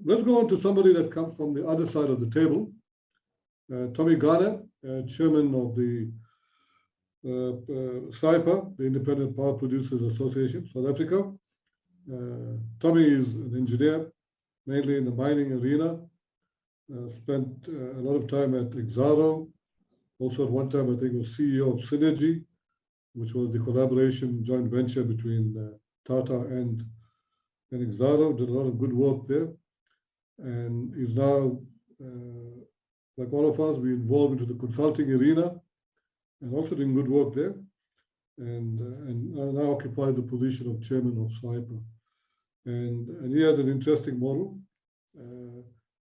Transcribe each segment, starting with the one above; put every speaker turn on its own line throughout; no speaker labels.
let's go on to somebody that comes from the other side of the table. Tommy Garner, chairman of the SAIEE, the Independent Power Producers Association, South Africa. Tommy is an engineer, mainly in the mining arena. Spent a lot of time at Exaro. Also at one time, I think, was CEO of Synergy, which was the collaboration joint venture between Tata and Exaro. Did a lot of good work there. And is now, like all of us, we involved into the consulting arena and also doing good work there. And now occupies the position of chairman of SAIEE. And he has an interesting model.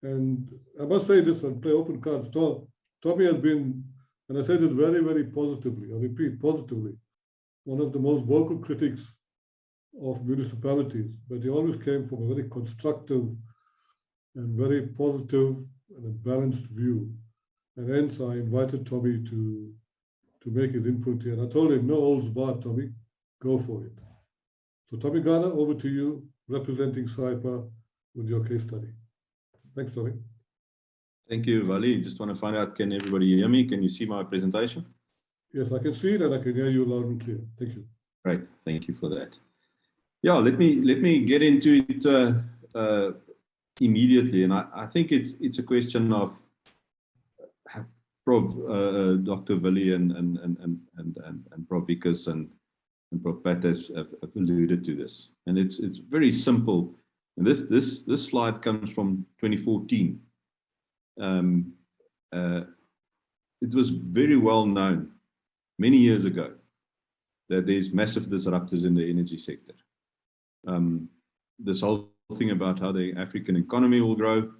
And I must say this and play open cards. Tommy has been, and I say this very, very positively, I repeat, positively, one of the most vocal critics of municipalities, but he always came from a very constructive and very positive and a balanced view. And hence I invited Tommy to make his input here. And I told him, no holds barred, Tommy, go for it. So Tommy Garner, over to you, representing SAIEE with your case study. Thanks, Tommy.
Thank you, Valley. Just want to find out, can everybody hear me? Can you see my presentation?
Yes, I can see it and I can hear you loud and clear. Thank you.
Great, thank you for that. Yeah, let me get into it immediately, and I think it's a question of Prof. Dr. Valley and Prof. Vickers and Prof. Pat have alluded to this, and it's very simple. And this slide comes from 2014. It was very well known many years ago that there's massive disruptors in the energy sector. This whole thing about how the African economy will grow,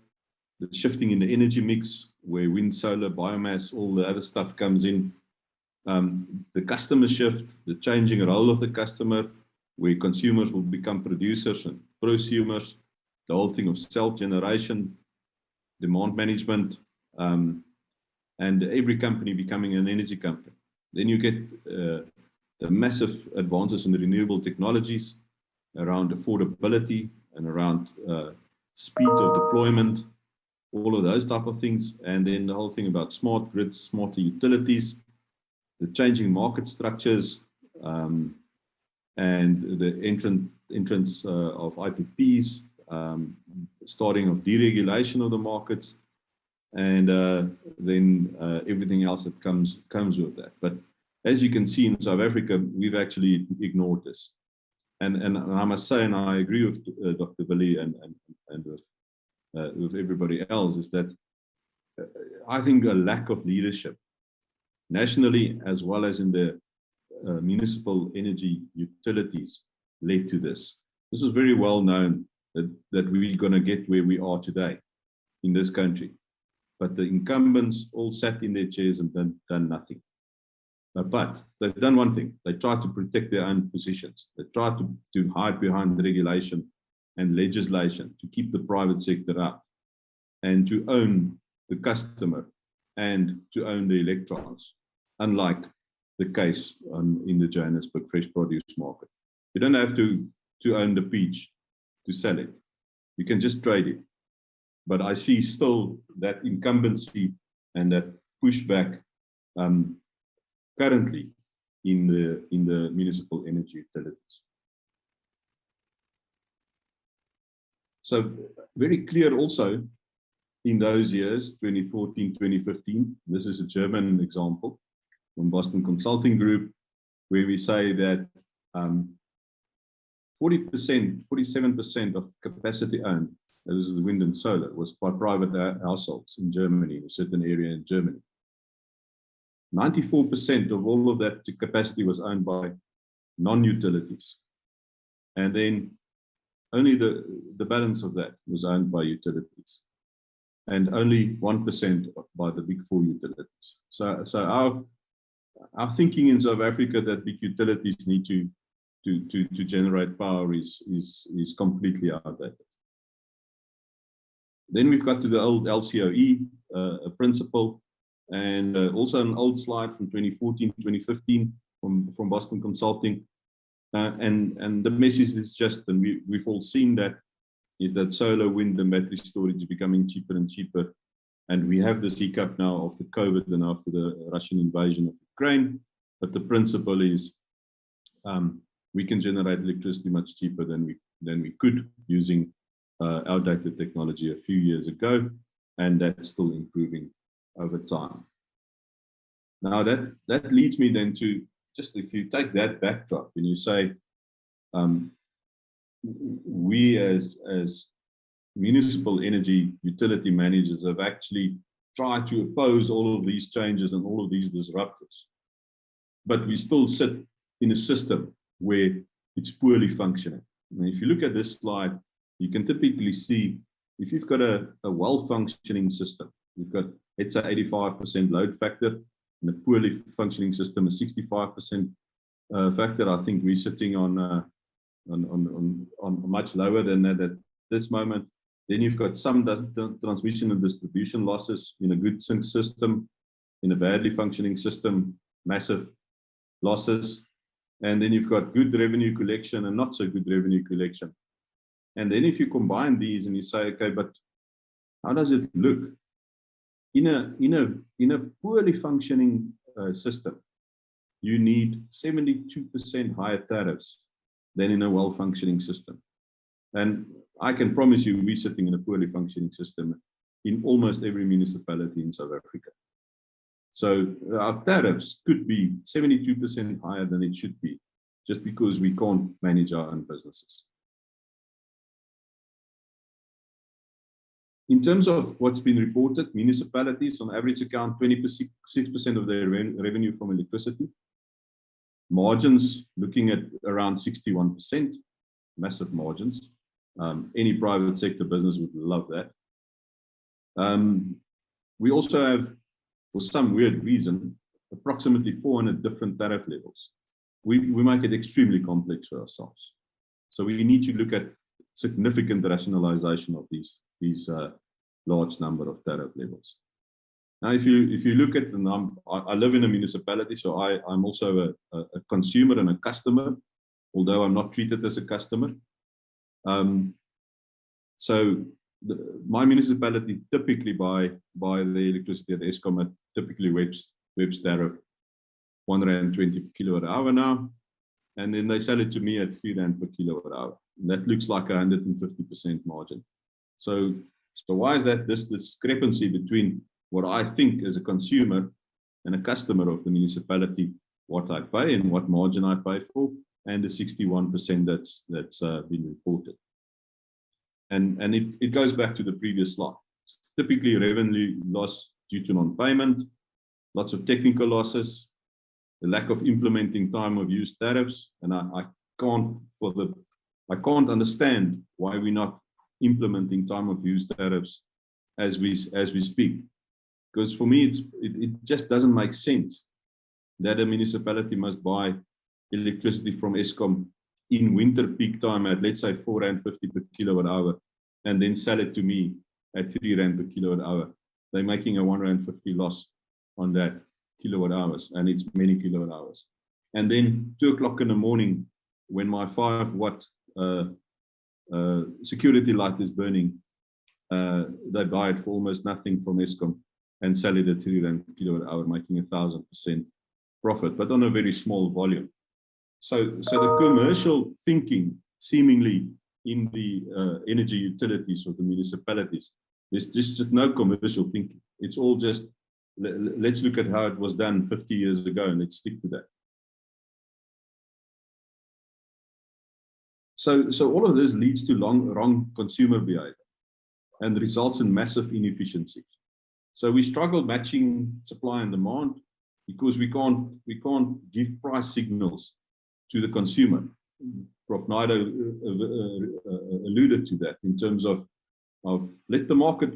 the shifting in the energy mix, where wind, solar, biomass, all the other stuff comes in, the customer shift, the changing role of the customer, where consumers will become producers and prosumers, the whole thing of self-generation, demand management, and every company becoming an energy company. Then you get the massive advances in the renewable technologies around affordability and around speed of deployment, all of those type of things. And then the whole thing about smart grids, smarter utilities, the changing market structures, and the entrance of IPPs, starting of deregulation of the markets, and then everything else that comes with that. But as you can see in South Africa, we've actually ignored this. And I must say, and I agree with Dr. Valley and with everybody else, is that I think a lack of leadership nationally as well as in the municipal energy utilities led to this. This was very well known that we're going to get where we are today in this country. But the incumbents all sat in their chairs and done nothing. But they've done one thing. They tried to protect their own positions. They tried to hide behind regulation and legislation to keep the private sector up and to own the customer and to own the electrons, unlike the case in the Johannesburg fresh produce market. You don't have to own the peach to sell it. You can just trade it. But I see still that incumbency and that pushback currently in the municipal energy utilities. So very clear also in those years, 2014, 2015, this is a German example from Boston Consulting Group, where we say that 40%, 47% of capacity owned, this is the wind and solar, was by private households in Germany, in a certain area in Germany. 94% of all of that capacity was owned by non-utilities. And then only the balance of that was owned by utilities. And only 1% by the big four utilities. So our thinking in South Africa that big utilities need to generate power is completely outdated. Then we've got to the old LCOE principle, and also an old slide from 2014, 2015 from Boston Consulting. And the message is just, and we've all seen that is that solar, wind, and battery storage is becoming cheaper and cheaper. And we have this hiccup now after COVID and after the Russian invasion of Ukraine. But the principle is we can generate electricity much cheaper than we could using outdated technology a few years ago, and that's still improving over time. Now that leads me then to, just if you take that backdrop and you say, we as municipal energy utility managers have actually tried to oppose all of these changes and all of these disruptors, but we still sit in a system where it's poorly functioning. And if you look at this slide, you can typically see if you've got a well-functioning system, you've got, let's say, 85% load factor, and a poorly functioning system is 65% factor. I think we're sitting on much lower than that at this moment. Then you've got some transmission and distribution losses in a good system, in a badly functioning system, massive losses. And then you've got good revenue collection and not so good revenue collection. And then if you combine these and you say, okay, but how does it look? In a poorly functioning system, you need 72% higher tariffs than in a well-functioning system. And I can promise you, we're sitting in a poorly functioning system in almost every municipality in South Africa. So our tariffs could be 72% higher than it should be, just because we can't manage our own businesses. In terms of what's been reported, municipalities on average account 26% of their revenue from electricity. Margins looking at around 61%, massive margins. Any private sector business would love that. We also have, for some weird reason, approximately 400 different tariff levels. We make it extremely complex for ourselves. So we need to look at significant rationalization of these large number of tariff levels. Now, if you look at the number, I live in a municipality, so I'm also a consumer and a customer, although I'm not treated as a customer. So my municipality typically buy the electricity at Eskom at typically Web's tariff, R1.20 per kilowatt hour now, and then they sell it to me at R3 per kilowatt hour. And that looks like 150% margin. So why is that this discrepancy between what I think as a consumer and a customer of the municipality, what I pay and what margin I pay for, and the 61% that's been reported? And it goes back to the previous slide. It's typically revenue loss due to non-payment, lots of technical losses, the lack of implementing time of use tariffs, and I can't understand why we're not implementing time of use tariffs as we speak. Because for me, it just doesn't make sense that a municipality must buy electricity from Eskom in winter peak time at, let's say, R4.50 per kilowatt hour, and then sell it to me at R3 per kilowatt hour. They're making a R1.50 loss on that kilowatt hours, and it's many kilowatt hours. And then 2 o'clock in the morning, when my 5-watt security light is burning, they buy it for almost nothing from Eskom and sell it at R3 per kilowatt hour, making 1,000% profit, but on a very small volume. So the commercial thinking, seemingly in the energy utilities of the municipalities, there's just no commercial thinking. It's all just, let's look at how it was done 50 years ago and let's stick to that. So all of this leads to wrong consumer behavior and results in massive inefficiencies. So we struggle matching supply and demand because we can't give price signals to the consumer. Prof. Naido alluded to that in terms of let the market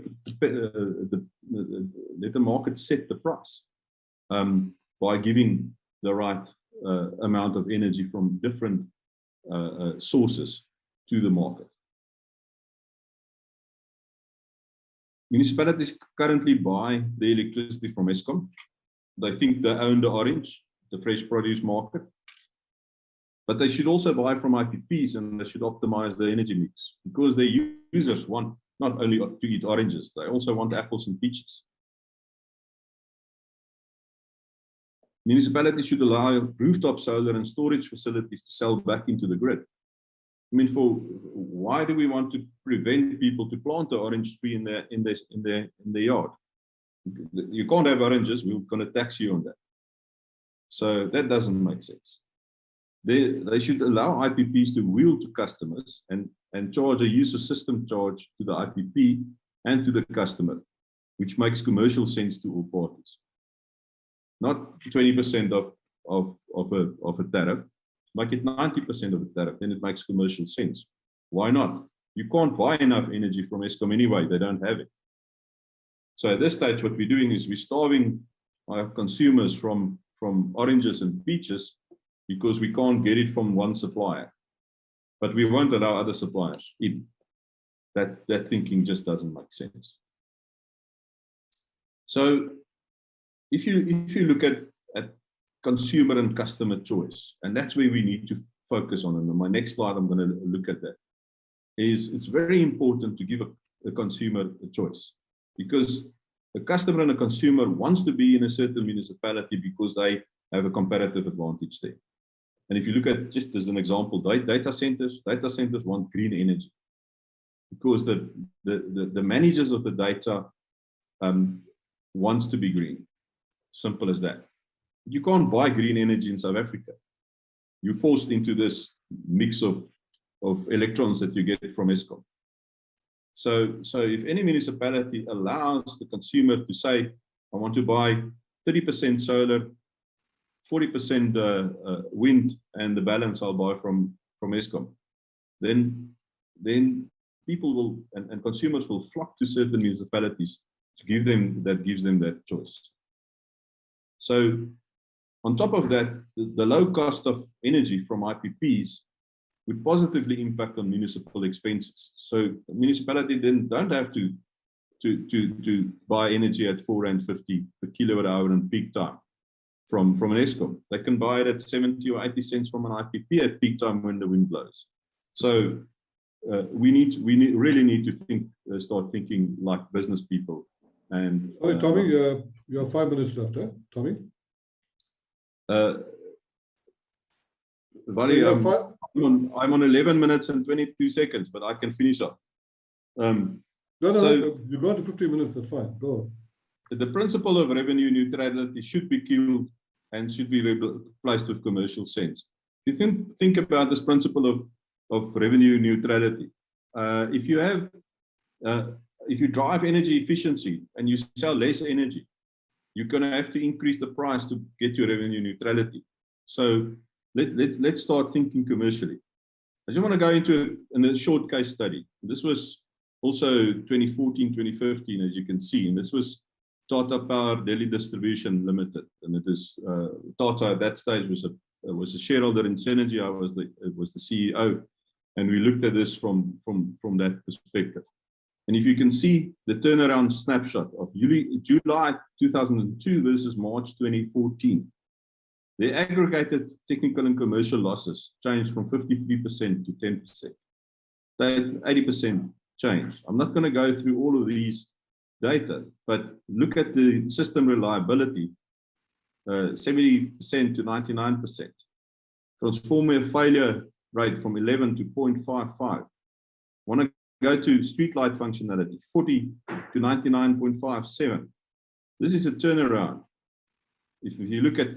set the price by giving the right amount of energy from different sources to the market. Municipalities currently buy the electricity from Eskom. They think they own the orange, the fresh produce market. But they should also buy from IPPs, and they should optimize the energy mix, because their users want not only to eat oranges, they also want apples and peaches. Municipalities should allow rooftop solar and storage facilities to sell back into the grid. I mean, why do we want to prevent people to plant an orange tree in their yard? You can't have oranges, we're going to tax you on that. So that doesn't make sense. They should allow IPPs to wheel to customers and charge a user system charge to the IPP and to the customer, which makes commercial sense to all parties. Not 20% of a tariff, make it 90% of a tariff, then it makes commercial sense. Why not? You can't buy enough energy from Eskom anyway, they don't have it. So at this stage, what we're doing is we're starving our consumers from oranges and peaches because we can't get it from one supplier. But we won't allow other suppliers in. That thinking just doesn't make sense. So if you look at consumer and customer choice, and that's where we need to focus on, and on my next slide I'm going to look at that, is it's very important to give a consumer a choice, because a customer and a consumer wants to be in a certain municipality because they have a comparative advantage there. And if you look at, just as an example, data centers want green energy because the managers of the data wants to be green. Simple as that. You can't buy green energy in South Africa. You're forced into this mix of electrons that you get from Eskom. So if any municipality allows the consumer to say, I want to buy 30% solar, 40% wind, and the balance I'll buy from Eskom, then people will and consumers will flock to certain municipalities to gives them that choice. So on top of that, the low cost of energy from IPPs would positively impact on municipal expenses. So the municipality then don't have to buy energy at R4.50 per kilowatt hour in peak time from an Eskom. They can buy it at 70 or 80 cents from an IPP at peak time when the wind blows. So we really need to start thinking like business people. And
sorry, Tommy, you have 5 minutes left, Tommy.
Valley, I'm on 11 minutes and 22 seconds, but I can finish off.
No, you go to 15 minutes, that's fine. Go.
The principle of revenue neutrality should be killed and should be replaced with commercial sense. If you think about this principle of revenue neutrality, if you drive energy efficiency and you sell less energy, you're going to have to increase the price to get your revenue neutrality. So let's start thinking commercially. I just want to go into a short case study. This was also 2014, 2015, as you can see, and this was Tata Power Delhi Distribution Limited, and it is Tata at that stage was a shareholder in Synergy. I was the CEO, and we looked at this from that perspective. And if you can see the turnaround snapshot of July 2002 versus March 2014, the aggregated technical and commercial losses changed from 53% to 10%. That 80% change. I'm not going to go through all of these data, but look at the system reliability, 70% to 99%. Transformer failure rate from 11 to 0.55. Want to go to streetlight functionality, 40 to 99.57. This is a turnaround. If you look at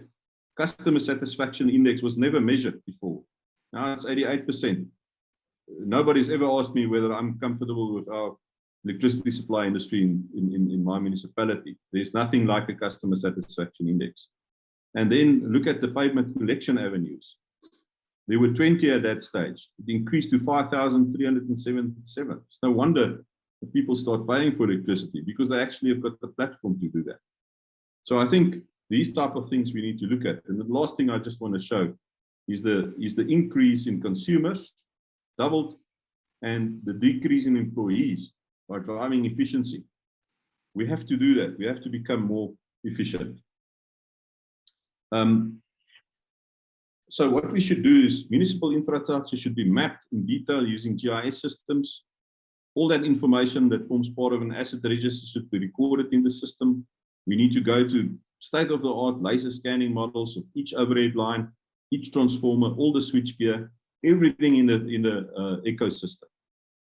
customer satisfaction index, was never measured before. Now it's 88%. Nobody's ever asked me whether I'm comfortable with our electricity supply industry in my municipality. There's nothing like a customer satisfaction index. And then look at the payment collection avenues. There were 20 at that stage. It increased to 5,377. It's no wonder that people start paying for electricity, because they actually have got the platform to do that. So I think these type of things we need to look at. And the last thing I just want to show is the increase in consumers, doubled, and the decrease in employees by driving efficiency. We have to do that. We have to become more efficient. So what we should do is municipal infrastructure should be mapped in detail using GIS systems. All that information that forms part of an asset register should be recorded in the system. We need to go to state-of-the-art laser scanning models of each overhead line, each transformer, all the switchgear, everything in the ecosystem.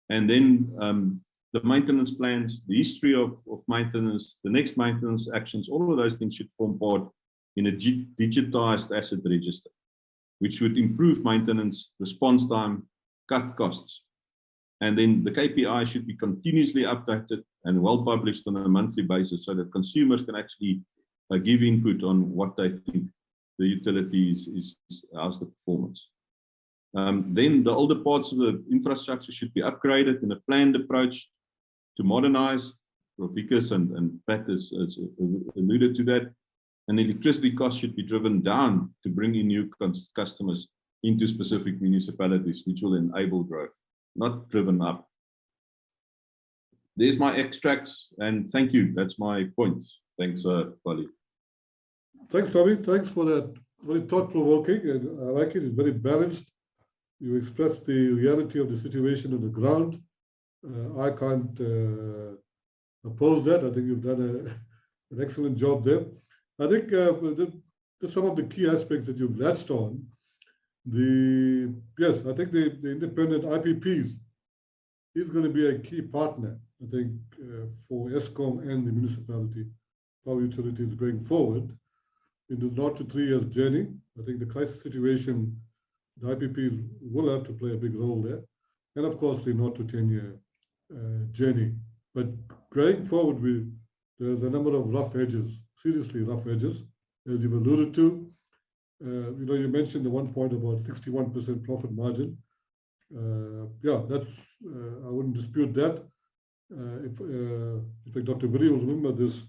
And then the maintenance plans, the history of maintenance, the next maintenance actions, all of those things should form part in a digitized asset register, which would improve maintenance, response time, cut costs. And then the KPI should be continuously updated and well published on a monthly basis so that consumers can actually give input on what they think the utility is how's the performance. Then the older parts of the infrastructure should be upgraded in a planned approach to modernize. Vikas and Pat has alluded to that. And electricity costs should be driven down to bring in new customers into specific municipalities, which will enable growth, not driven up. There's my extracts, and thank you. That's my points. Thanks, Vali.
Thanks, Tommy. Thanks for that. Very thought-provoking, and I like it. It's very balanced. You expressed the reality of the situation on the ground. I can't oppose that. I think you've done an excellent job there. I think some of the key aspects that you've latched on. Yes, I think the independent IPPs is going to be a key partner, I think, for Eskom and the municipality power utilities going forward. In this 0 to 3 years journey, I think the crisis situation, the IPPs will have to play a big role there. And of course, the 0 to 10 year journey. But going forward, there's a number of rough edges, seriously rough edges, as you've alluded to. You mentioned the one point about 61% profit margin. Yeah, that's I wouldn't dispute that. If Dr. Viri will remember this,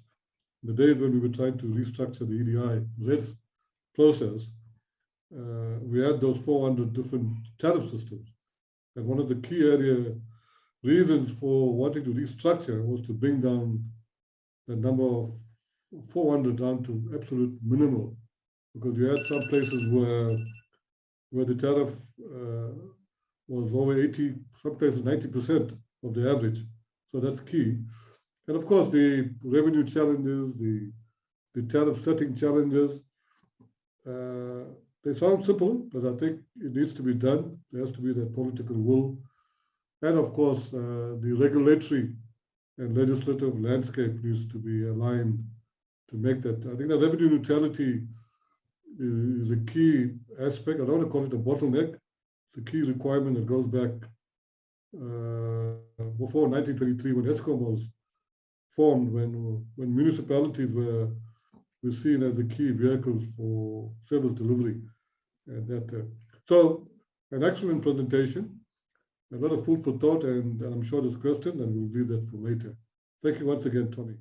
the days when we were trying to restructure the EDI REDS process, we had those 400 different tariff systems. And one of the key reasons for wanting to restructure was to bring down the number of 400 down to absolute minimal, because you had some places where the tariff was over 80, some places 90% of the average. So that's key. And of course, the revenue challenges, the tariff setting challenges, they sound simple, but I think it needs to be done. There has to be that political will. And of course, the regulatory and legislative landscape needs to be aligned to make that. I think that revenue neutrality is a key aspect. I don't want to call it a bottleneck. It's a key requirement that goes back before 1923, when Eskom was formed, when municipalities were seen as the key vehicles for service delivery. And so an excellent presentation, a lot of food for thought, and I'm sure there's questions, and we'll leave that for later. Thank you once again, Tommy.